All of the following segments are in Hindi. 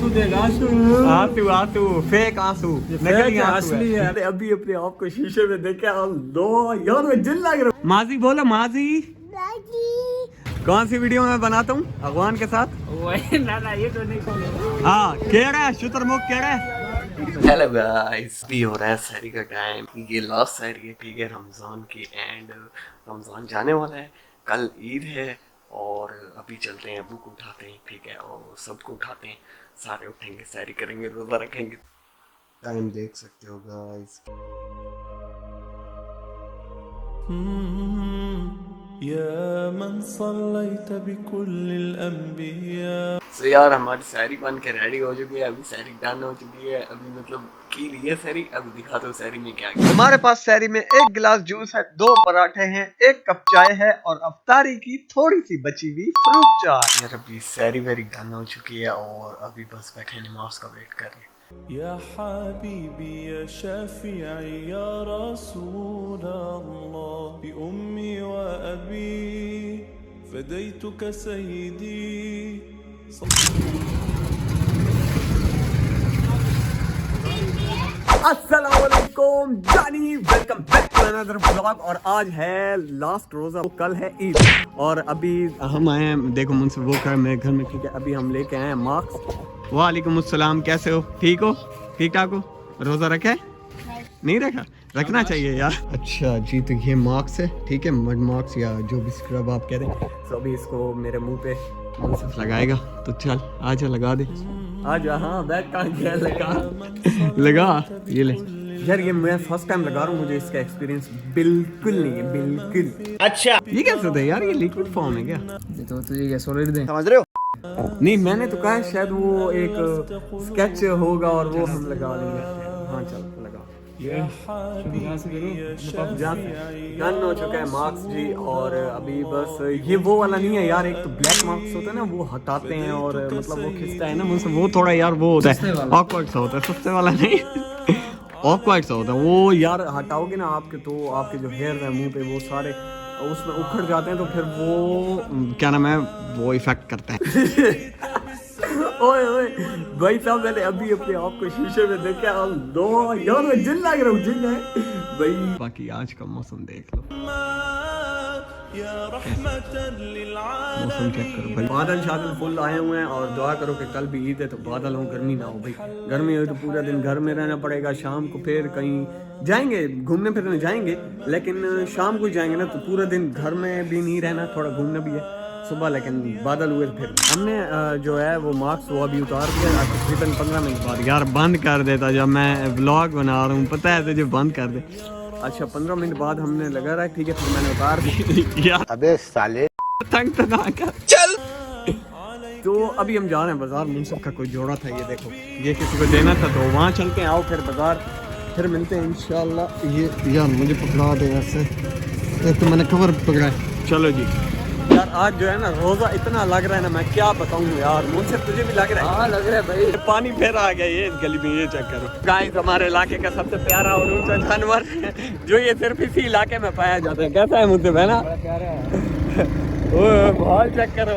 आंसू आंसू फेक आंसू नकली आंसू असली है। अभी अपने आप को शीशे में देखे अल्लाह यार मैं जिन लग रहा माजी बोलो माजी कौन सी वीडियो में बनाता हूँ अगवान के साथ ना ये तो नहीं हाँ कह रहा है शुतुरमुर्ग कह रहा है। हेलो गाइस, भी हो रहा है सहरी का टाइम। ये लास्ट सहरी है, ठीक है, रमज़ान की एंड रमज़ान जाने वाला है, कल ईद है और अभी चलते हैं, अबू को उठाते हैं, ठीक है, और सबको उठाते हैं, सारे उठेंगे, सहरी करेंगे, रोज़ा रखेंगे। टाइम देख सकते हो गाइस। या मन सल्लैत बिकुल्लिल अंबिया। तो यार हमारी सहरी बन के रेडी हो चुकी है, अभी सहरी डन हो चुकी है, अभी मतलब की रही है सहरी। अभी दिखाते हो सहरी में क्या क्या। हमारे पास सहरी में 1 गिलास जूस है, 2 पराठे हैं, 1 कप चाय है और अफ्तारी की थोड़ी सी बची हुई फ्रूट चाट। यार अभी सहरी वेरी डन हो चुकी है और अभी बस बैठे नमाज का वेट कर रहे हैं। या हबीबी या शफीई या रसूल अल्लाह बि उम्मी व अबी फदैतुक सय्यदी। अस्सलामुअलैकुम जानी, welcome back to another vlog. और आज है लास्ट रोजा, कल है ईद और अभी हम आए हैं, देखो मुझसे वो कर मेरे घर में, ठीक है अभी हम लेके आए हैं मार्क्स। वालेकुम अस्सलाम, कैसे हो? ठीक हो? ठीक ठाक हो? रोजा रखा है? नहीं रखा? रखना चाहिए यार। अच्छा जी, तो ये मार्क्स है, ठीक है, मड मार्क्स या जो भी स्क्रब आप कह रहे हैं। तो अभी इसको मेरे मुंह पे लगाएगा तो चल आजा लगा दे। आज हाँ बैग कहाँ गया लगा लगा ये ले। यार ये मैं फर्स्ट टाइम लगा रहा हूँ, मुझे इसका एक्सपीरियंस बिल्कुल नहीं है, बिल्कुल। अच्छा ये कैसे होता है यार? ये लिक्विड फॉर्म है क्या? तो तुझे क्या सॉलिड दे, समझ रहे हो? नहीं मैंने तो कहा है शायद वो एक स्केच होगा और वो हम लगा लेंगे। हाँ चल लगा। डन हो चुका है मार्क्स जी। और अभी बस ये वो वाला नहीं है यार, एक तो ब्लैक मार्क्स होता है ना, वो हटाते हैं और मतलब वो खिंचता है ना मुझसे, वो थोड़ा यार वो होता है ऑकवर्ड सा होता है। सस्ते वाला नहीं ऑकवर्ड सा होता है वो यार। हटाओगे ना आपके तो आपके जो हेयर है मुंह पे वो सारे उसमें उखड़ जाते हैं, तो फिर वो क्या नाम है, वो इफेक्ट करता है। ओए ओए भाई साहब, मैंने अभी अपने आप को शीशे में देखा अल्लाह यार मैं जिन लग रहा हूँ, जिन है भाई। बाकी आज का मौसम देख लो, मौसम चेक करो भाई। बादल शादल फुल आए हुए हैं और दुआ करो कि कल भी ईद है तो बादल हो, गर्मी ना हो भाई। गर्मी हो तो पूरा दिन घर में रहना पड़ेगा, शाम को फिर कहीं जाएंगे घूमने फिरने जाएंगे, लेकिन शाम को जाएंगे ना तो पूरा दिन घर में भी नहीं रहना, थोड़ा घूमना भी है सुबह। लेकिन बादल हुए फिर हमने जो है वो मार्क्स वो अभी उतार दिया तकरीबन 15 मिनट बाद। यार बंद कर देता जब मैं व्लॉग बना रहा हूँ, पता है तुझे, बंद कर दे। अच्छा 15 मिनट बाद हमने लगा रहा है, ठीक है, फिर मैंने उतार दी यार अबे साले तंग तो ना कर चल। तो अभी हम जा रहे हैं बाजार, मुनसिफ का कोई जोड़ा था, ये देखो ये किसी को देना था तो वहाँ चलते हैं। आओ फिर बाजार फिर मिलते हैं इंशाल्लाह। ये यार मुझे पकड़ा दे ऐसे, एक तो मैंने कवर पकड़ा है। चलो जी यार आज जो है ना रोजा इतना लग रहा है ना, मैं क्या बताऊं यार। मुझसे तुझे भी लग रहा है? हाँ लग रहा है भाई, पानी फिर आ गया ये गली में, ये चेक करो गाइस। हमारे इलाके का सबसे प्यारा और ऊंचा जानवर जो ये सिर्फ इसी इलाके में पाया जाता है। कैसा है मुझसे है ना? बहुत चेक करो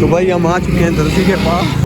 तो भाई हम आ चुके हैं दर्जी के पास।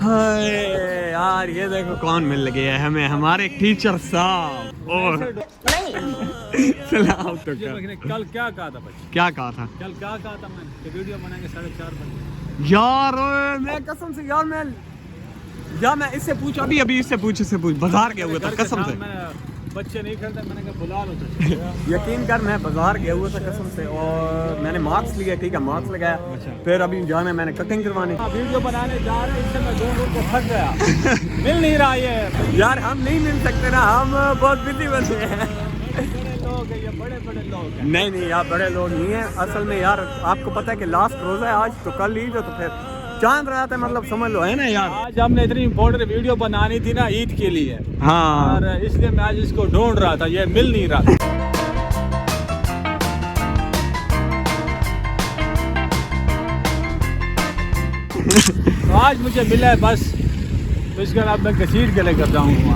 हाय यार ये देखो कौन मिल गया है हमें, हमारे टीचर साहब। और सलाम तो कर। कल क्या कहा था बच्चे? क्या कहा था? कल क्या कहा था मैंने कि वीडियो बनाएंगे 4:30 बजे। यार मैं कसम से यार मैं इससे पूछ अभी इससे पूछ बाजार गया हुआ था कसम से। मैंने बच्चे नहीं खरीदे, मैंने कहा बुला लो तो। यकीन कर मैं बाजार गया हुआ था कसम से, और मैंने मार्क्स लिया, ठीक है, मार्क्स लगाया। फिर अभी जाना है मैंने कटिंग करवाने। वीडियो बनाने जा रहे हैं, इससे मैं 2 रोज को फंस गया। मिल नहीं रहा ये यार हम नहीं मिल सकते ना, हम बहुत बिजी बंदे हैं। बड़े लोग हैं, ये बड़े नहीं नहीं यार, बड़े लोग नहीं है असल में यार। आपको पता है कि लास्ट रोजा है आज, तो कल ईद है, तो फिर चांद रात है, मतलब समझ लो, है ना यार। आज हमने इतनी इम्पोर्टेंट वीडियो बनानी थी ना ईद के लिए, हाँ और इसलिए मैं आज इसको ढूंढ रहा था, ये मिल नहीं रहा। तो आज मुझे मिला है बस, तो इसके बाद मैं कसीर के लिए कर जाऊँगा।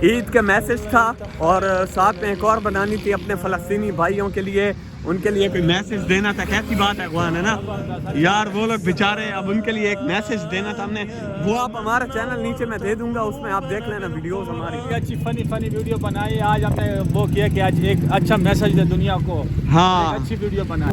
ईद का मैसेज था और साथ में एक और बनानी थी अपने फ़लस्तीनी भाइयों के लिए, उनके लिए कोई मैसेज देना था। कैसी बात है अखवान, है ना यार, वो लोग बेचारे, अब उनके लिए एक मैसेज देना था हमने। वो आप हमारा चैनल नीचे मैं दे दूंगा, उसमें आप देख लेना वीडियोस हमारी। अच्छी फनी वीडियो बनाई आज हमने, वो किया कि आज एक अच्छा मैसेज दे दुनिया को। हाँ एक अच्छी वीडियो बनाई।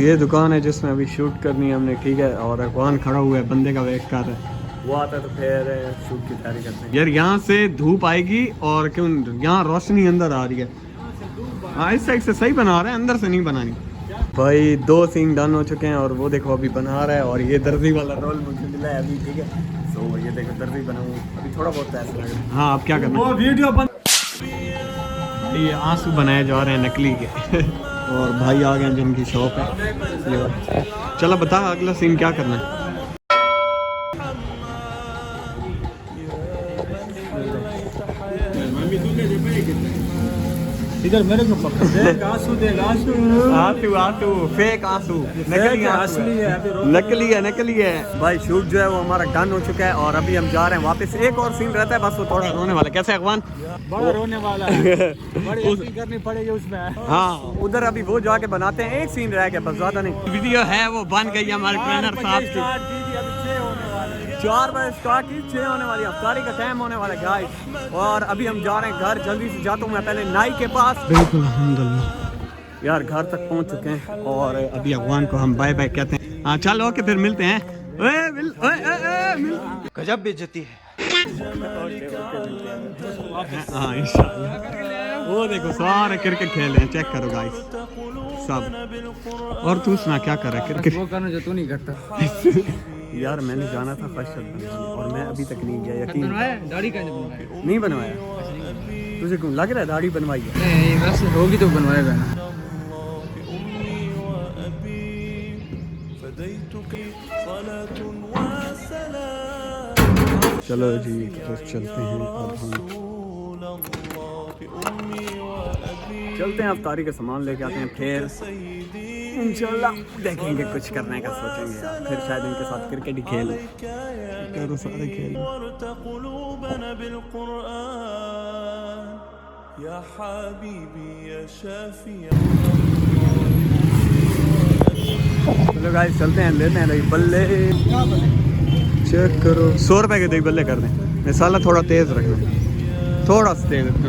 ये दुकान है जिसमें अभी शूट करनी है हमने, ठीक है। और अखवान खड़ा हुआ है, बंदे का वेट कर रहा है, वो आता है तो फिर शूट की तैयारी करते हैं। यार यहाँ से धूप आएगी और क्यों यहाँ रोशनी अंदर आ रही है। हाँ इस साइड से सही बना रहे हैं, अंदर से नहीं बनानी। भाई 2 सीन डन हो चुके हैं और वो देखो अभी बना रहा है। और ये दर्जी वाला रोल मुझे मिला है अभी, ठीक है। तो ये देखो दर्जी बनाऊँ, अभी थोड़ा बहुत पैसा लगा। हाँ अब क्या करना, वो वीडियो बन, ये आंसू बनाए जा रहे हैं नकली के। और भाई आ गए जिनकी शॉप है। चलो बता अगला सीन क्या करना है। इधर मेरे को पकड़ देख, आंसू देख, आंसू आंसू आंसू फेक आंसू, नकली आंसू असली है, अभी नकली है भाई। शूट जो है वो हमारा डन हो चुका है और अभी हम जा रहे हैं वापस। एक और सीन रहता है बस, वो थोड़ा रोने वाला। कैसे अखवान, बड़ा रोने वाला है, बड़ी एक्टिंग करनी पड़ेगी उसमें। हाँ उधर अभी वो जाके बनाते हैं, एक सीन रह गया बस, ज्यादा नहीं। वीडियो है वो बन गई हमारे ट्रेनर साहब की। 4 बजे स्टार्ट की, 6 होने वाली, अफ्तारी का टाइम होने वाला है गाइस। और अभी हम जा रहे हैं घर, जल्दी से जाता हूँ मैं पहले नाई के पास। बिल्कुल अल्हम्दुलिल्लाह यार, घर तक पहुँच चुके हैं और अभी अफगान को हम बाय बाय कहते हैं। हाँ चल ओके फिर मिलते हैं। गजब बेइज्जती है। हाँ इंशाल्लाह। वो देखो सारे क्रिकेट खेल रहे हैं, चेक करो गाइस सब। और तू सुना क्या कर रहा है क्रिकेट? वो करना जो तू नहीं करता। यार मैंने जाना था फर्स्ट शॉट बनवाने और मैं अभी तक नहीं गया। यकीन दाढ़ी का नहीं बनवाया? तुझे क्यों लग रहा है दाढ़ी बनवाई है? नहीं बस होगी तो बनवाएगा ना। चलो जी तो चलते हैं अब हम, चलते हैं अफ्तारी का सामान लेके आते हैं, फिर इंशाल्लाह देखेंगे, कुछ करने का सोचेंगे यार। फिर शायद इनके साथ क्रिकेट ही खेल तो सारे खेल। चलो गाइस चलते हैं, लेते हैं दही बल्ले। चेक करो 100 रुपए के दही बल्ले कर दें। मसाला थोड़ा तेज रखना, थोड़ा सा तेज रखना।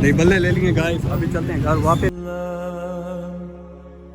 दही बल्ले ले लिए गाइस, अभी चलते हैं घर वापस।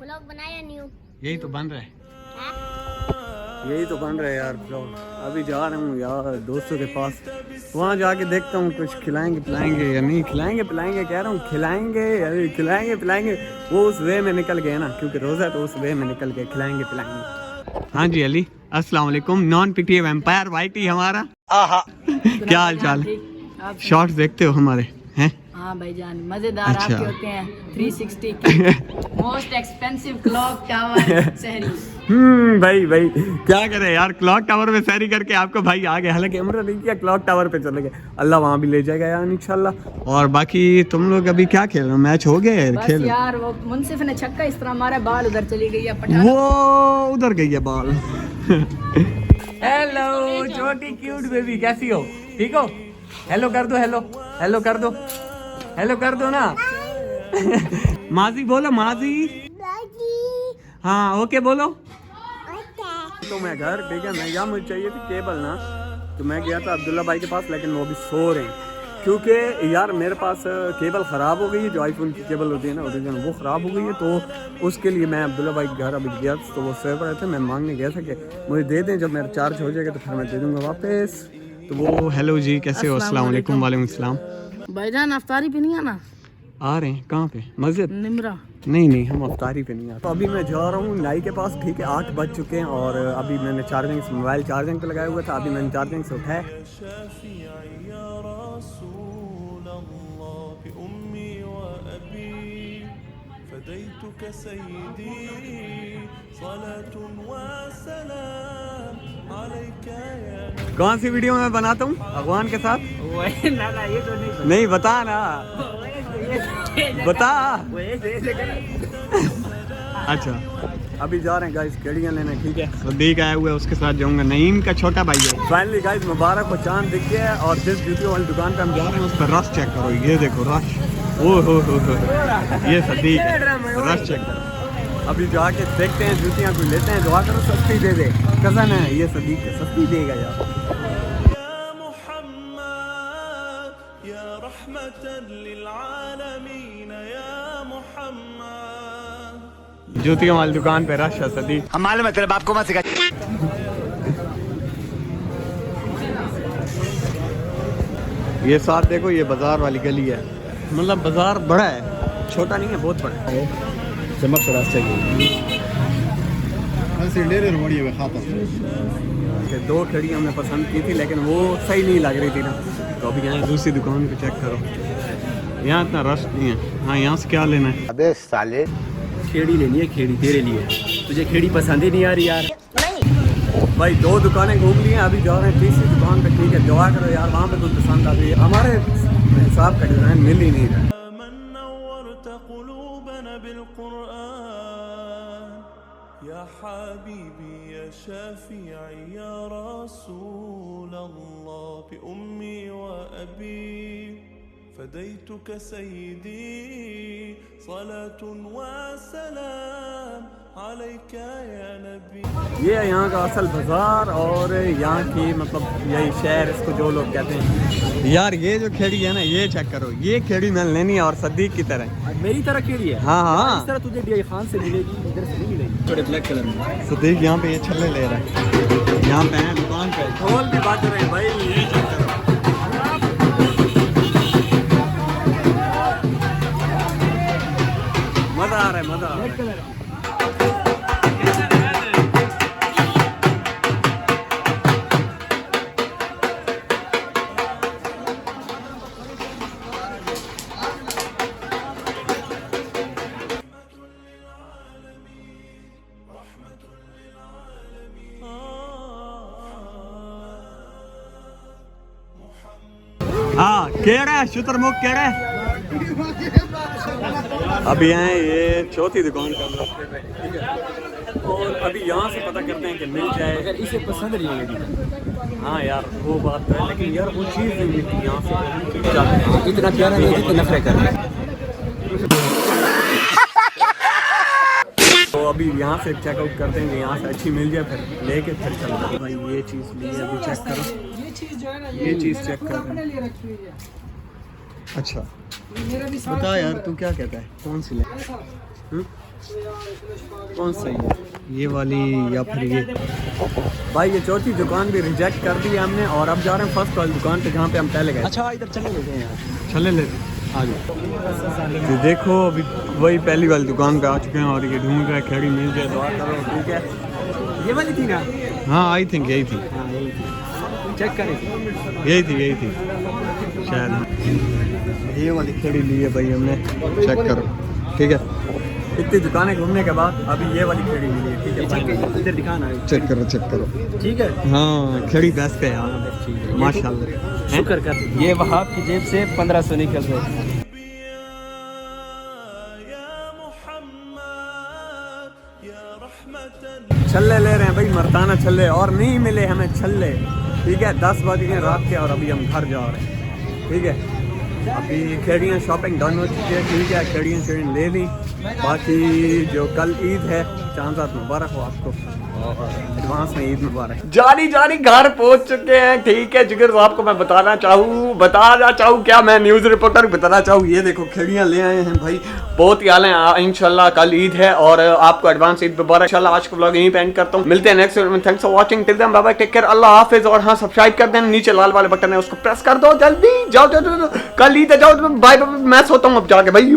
ब्लॉग बनाया न्यू, यही तो बन रहा है, यही तो बन रहा है यार ब्लॉग। अभी जा रहा हूँ यार दोस्तों के पास, वहाँ जाके देखता हूँ कुछ खिलाएंगे पिलाएंगे या नहीं। खिलाएंगे पिलाएंगे कह रहा हूँ, खिलाएंगे पिलाएंगे। वो उस वे में निकल गए ना, क्योंकि रोज़ा तो उस वे में निकल गए, खिलाएंगे पिलाएंगे। हाँ जी अली अस्सलाम वालेकुम, नॉन पीटीए वैम्पायर वाइटी हमारा। क्या हाल चाल? शॉर्ट्स देखते हो हमारे हैं? हाँ भाईजान मजेदार अच्छा। आपके होते हैं। 360 की मोस्ट एक्सपेंसिव क्लॉक टावर शहरी। भाई क्या करे यार, क्लॉक टावर में सैरी करके आपको भाई आ गए। हालांकि उम्र नहीं किया, क्लॉक टावर पे चले गए। अल्लाह वहाँ भी ले जाएगा यार इंशाल्लाह। और बाकी तुम लोग अभी क्या खेल रहे हो? मैच हो गए बस खेल? यार वो मुनसिफ ने छक्का इस तरह मारा, बाल उधर चली गई है पठान। वो उधर गई है बाल। हेलो छोटी क्यूट बेबी, कैसी हो? ठीक हो? हेलो कर दो, हेलो कर दो, हेलो कर दो ना। माजी बोलो, माजी। हाँ ओके बोलो। आता हूँ मैं घर, ठीक है। मैं यहाँ मुझे चाहिए थी केबल ना, तो मैं गया था अब्दुल्ला भाई के पास, लेकिन वो अभी सो रहे हैं क्योंकि यार मेरे पास केबल ख़राब हो गई है, जो आईफोन की केबल होती है ना ओरिजिनल, वो ख़राब हो गई है। तो उसके लिए मैं अब्दुल्ला भाई के घर अभी गया, तो वो सोए पड़े थे, मैं मांगने गया था कि मुझे दे दें, जब मेरा चार्ज हो जाएगा तो फिर मैं दे दूँगा वापस। तो वो हेलो जी कैसे हो, अस्सलाम वालेकुम। वालेकुम अस्सलाम। भाईजान अफ्तारी पे नहीं आना? आ रहे हैं कहाँ पे? मस्जिद? निमरा। नहीं हम अफ्तारी पे नहीं आते। तो अभी मैं जा रहा हूँ नाई के पास, ठीक है। 8 बज चुके हैं और अभी मैंने मोबाइल चार्जिंग पे लगाया हुआ था, अभी मैंने चार्जिंग से उठाया। कौन सी वीडियो मैं बनाता हूँ अगवान के साथ? ना ये तो नहीं बता ना, बता। अच्छा अभी जा रहे हैं गाइस केड़ियाँ लेने, ठीक है। सदीक आया हुआ है, उसके साथ जाऊंगा। नईम का छोटा भाई है। फाइनली गाइस मुबारक को चांद दिख गया है और जिस वीडियो वाली दुकान पे हम जा रहे हैं उस पर रश चेक करो, ये देखो रश। ओ हो ये सदीक है, रश चेक करो। अभी जाके देखते हैं, जूतियाँ कोई लेते हैं, दुआ करो सस्ती दे दे। कज़न है ये सदीक है, सस्ती देगा यार। जूतियों वाली दुकान पे रश है सदीक। हम मालूम है तेरे बाप को मत सिखा। ये साथ देखो, ये बाजार वाली गली है, मतलब बाजार बड़ा है, छोटा नहीं है, बहुत बड़ा है। चमक से रास्ते की 2 खड़ी हमने पसंद की थी, लेकिन वो सही नहीं लग रही थी ना, तो अभी यहाँ दूसरी दुकान पे चेक करो। यहाँ इतना रश नहीं है। हाँ यहाँ से क्या लेना है? अबे साले खेड़ी लेनी है, खेड़ी तेरे लिए। तुझे खेड़ी पसंद ही नहीं आ रही यार। भाई 2 दुकानें घूम ली हैं, अभी जा रहे हैं तीसरी दुकान पे, ठीक है। दुआ करो यार वहाँ पे कुछ पसंद आ गई, हमारे हिसाब का डिज़ाइन मिल ही नहीं रहा। या हबीबी या शफीई या रसूल अल्लाह बि उम्मी व अबी फदैतुक सय्यदी सलातुन व सलाम अलैका या नबी। ये है यहाँ का असल बाजार और यहाँ की मतलब यही शहर, इसको जो लोग कहते हैं। यार ये जो खेड़ी है ना, ये चेक करो, ये खेड़ी मैंने लेनी है और सदीक की तरह। मेरी तरह खेड़ी है? हाँ इस तरह तुझे DI खान से मिलेगी, इधर से नहीं मिलेगी। थोड़े ब्लैक कलर में सदीक यहाँ पे ये छल्ले ले रहा है, यहाँ पे है दुकान पे ढोल भी बाज रहे हैं भाई। ये चेक करो, मजा आ रहा है, मजा आ रहा है। हाँ केड़ा है शुतुरमुख केड़ा है। अभी आए ये चौथी दुकान का रास्ते पे, ठीक है। और अभी यहाँ से पता करते हैं कि मिल जाए, अगर इसे पसंद नहीं है। हाँ यार वो बात है, लेकिन यार वो चीज़ नहीं मिलती यहाँ से। इतना प्यारा नहीं है जितना नफरत कर रहा है। तो अभी यहाँ से चेकआउट करते हैं कि यहाँ से अच्छी मिल जाए, फिर लेके फिर चलते हैं। भाई ये चीज़ ली है, अभी चेक करो, ये चीज़ चेक कर रहे हैं। अच्छा बता यार तू क्या कहता है, कौन सी ले? कौन सी है, ये वाली या फिर ये? भाई ये चौथी दुकान भी रिजेक्ट कर दी हमने और अब जा रहे हैं फर्स्ट वाली दुकान पे जहाँ पे हम पहले गए। अच्छा इधर चले लेते हैं यार, चले ले आ जाओ। तो देखो अभी वही पहली वाली दुकान पे आ चुके हैं और ये ढूंढ रहे खेड़ी मिल जाए, दुआ करो, ठीक है। ये वाली थी ना? हाँ आई थिंक यही थी, हाँ यही थी, चेक करें। यही थी शायद। ये वाली खेड़ी ली है भाई हमने, चेक करो, ठीक है। इतनी दुकानें घूमने के बाद अभी ये वाली खेड़ी मिली है, ठीक है। इधर दिखाना, चेक करो, ठीक है। हाँ खेड़ी बेस्ट है यार माशाल्लाह, शुक्र कर। ये वहाब की जेब से 1500 निकल रहे। छल्ले ले रहे हैं भाई, मर्दाना छल्ले, और नहीं मिले हमें छल्ले, ठीक है। 10 बज गए रात के और अभी हम घर जा रहे हैं, ठीक है। अभी खेड़ियाँ शॉपिंग डन हो चुकी है, ठीक है। खेड़ियाँ ले ली, बाकी जो कल ईद है, चांद रात मुबारक हो आपको। एडवांस में ईद मुबारक। जानी जानी घर पहुंच चुके हैं। ठीक है जिगर साहब को मैं बताना चाहूँ क्या, मैं न्यूज रिपोर्टर बताना चाहूँ, ये देखो खिड़ियाँ ले आए हैं भाई, बहुत ही आले हैं। इंशाल्लाह कल ईद है और आपको एडवांस ईद मुबारक। इंशाल्लाह आज का व्लॉग यहीं पे एंड करता हूँ, मिलते हैं नेक्स्ट वीडियो में। Thanks for watching, till then bye bye, take care, अल्लाह हाफिज। और हाँ सब्सक्राइब कर देना, नीचे लाल वाले बटन है उसको प्रेस कर दो, जल्दी जाओ कल ईद है, जाओ बाय बाय, मैं सोता हूँ अब जाके भाई।